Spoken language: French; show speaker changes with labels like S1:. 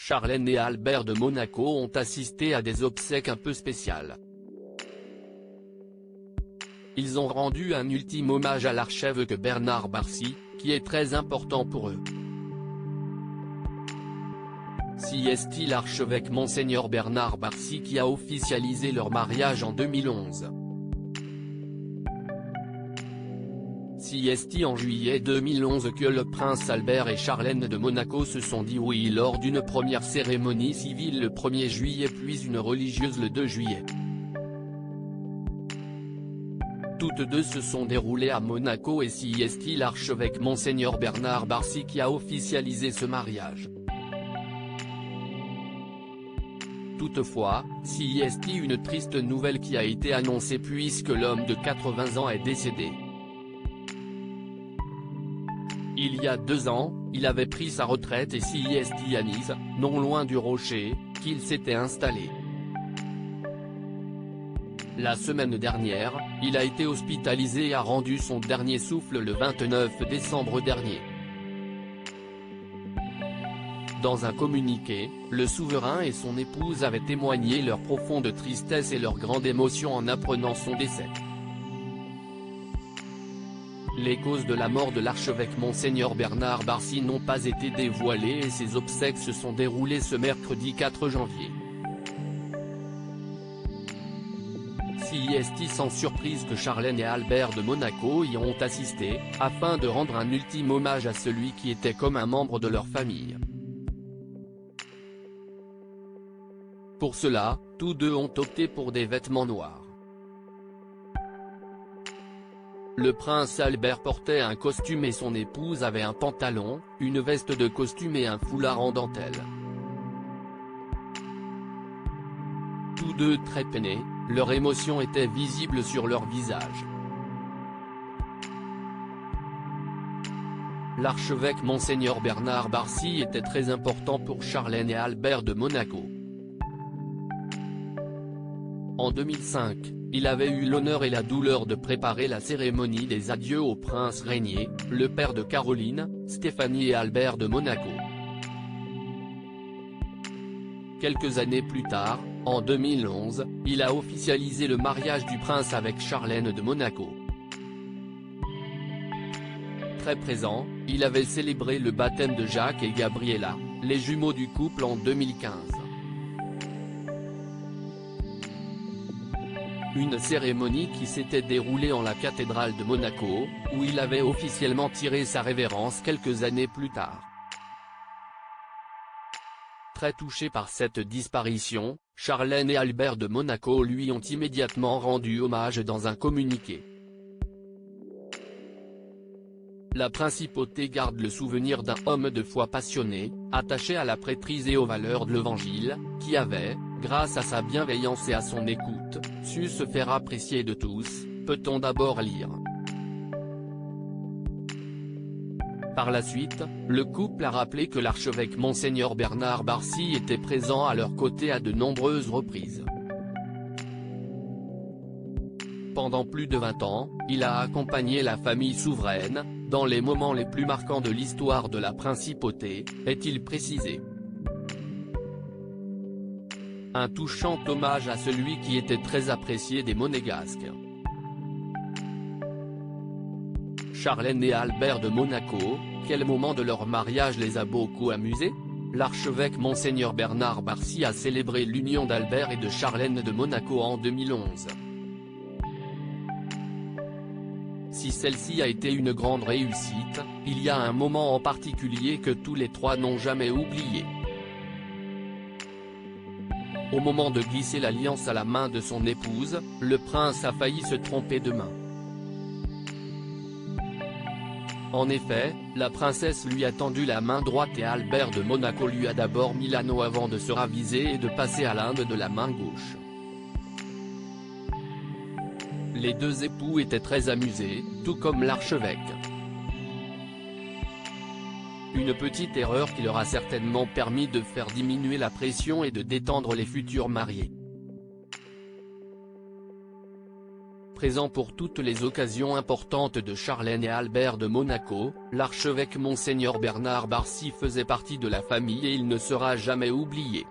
S1: Charlène et Albert de Monaco ont assisté à des obsèques un peu spéciales. Ils ont rendu un ultime hommage à l'archevêque Bernard Barcy, qui est très important pour eux. CST l'archevêque Monseigneur Bernard Barcy qui a officialisé leur mariage en 2011. CST en juillet 2011 que le prince Albert et Charlène de Monaco se sont dit oui lors d'une première cérémonie civile le 1er juillet puis une religieuse le 2 juillet. Toutes deux se sont déroulées à Monaco et CST l'archevêque Monseigneur Bernard Barcy qui a officialisé ce mariage. Toutefois, CST une triste nouvelle qui a été annoncée puisque l'homme de 80 ans est décédé. Il y a 2 ans, il avait pris sa retraite et CST à Nice, non loin du Rocher, qu'il s'était installé. La semaine dernière, il a été hospitalisé et a rendu son dernier souffle le 29 décembre dernier. Dans un communiqué, le souverain et son épouse avaient témoigné leur profonde tristesse et leur grande émotion en apprenant son décès. Les causes de la mort de l'archevêque Monseigneur Bernard Barcy n'ont pas été dévoilées et ses obsèques se sont déroulées ce mercredi 4 janvier. CST sans surprise que Charlène et Albert de Monaco y ont assisté, afin de rendre un ultime hommage à celui qui était comme un membre de leur famille. Pour cela, tous deux ont opté pour des vêtements noirs. Le prince Albert portait un costume et son épouse avait un pantalon, une veste de costume et un foulard en dentelle. Tous deux très peinés, leur émotion était visible sur leur visage. L'archevêque Monseigneur Bernard Barcy était très important pour Charlène et Albert de Monaco. En 2005, il avait eu l'honneur et la douleur de préparer la cérémonie des adieux au prince Régnier, le père de Caroline, Stéphanie et Albert de Monaco. Quelques années plus tard, en 2011, il a officialisé le mariage du prince avec Charlène de Monaco. Très présent, il avait célébré le baptême de Jacques et Gabriella, les jumeaux du couple en 2015. Une cérémonie qui s'était déroulée en la cathédrale de Monaco, où il avait officiellement tiré sa révérence quelques années plus tard. Très touché par cette disparition, Charlène et Albert de Monaco lui ont immédiatement rendu hommage dans un communiqué. La principauté garde le souvenir d'un homme de foi passionné, attaché à la prêtrise et aux valeurs de l'Évangile, qui avait, grâce à sa bienveillance et à son écoute, su se faire apprécier de tous, peut-on d'abord lire. Par la suite, le couple a rappelé que l'archevêque Monseigneur Bernard Barcy était présent à leur côté à de nombreuses reprises. Pendant plus de 20 ans, il a accompagné la famille souveraine, dans les moments les plus marquants de l'histoire de la principauté, est-il précisé. Un touchant hommage à celui qui était très apprécié des Monégasques. Charlène et Albert de Monaco, quel moment de leur mariage les a beaucoup amusés? L'archevêque Monseigneur Bernard Barcy a célébré l'union d'Albert et de Charlène de Monaco en 2011. Si celle-ci a été une grande réussite, il y a un moment en particulier que tous les trois n'ont jamais oublié. Au moment de glisser l'alliance à la main de son épouse, le prince a failli se tromper de main. En effet, la princesse lui a tendu la main droite et Albert de Monaco lui a d'abord mis l'anneau avant de se raviser et de passer à l'Inde de la main gauche. Les deux époux étaient très amusés, tout comme l'archevêque. Une petite erreur qui leur a certainement permis de faire diminuer la pression et de détendre les futurs mariés. présent pour toutes les occasions importantes de Charlène et Albert de Monaco, l'archevêque Monseigneur Bernard Barcy faisait partie de la famille et il ne sera jamais oublié.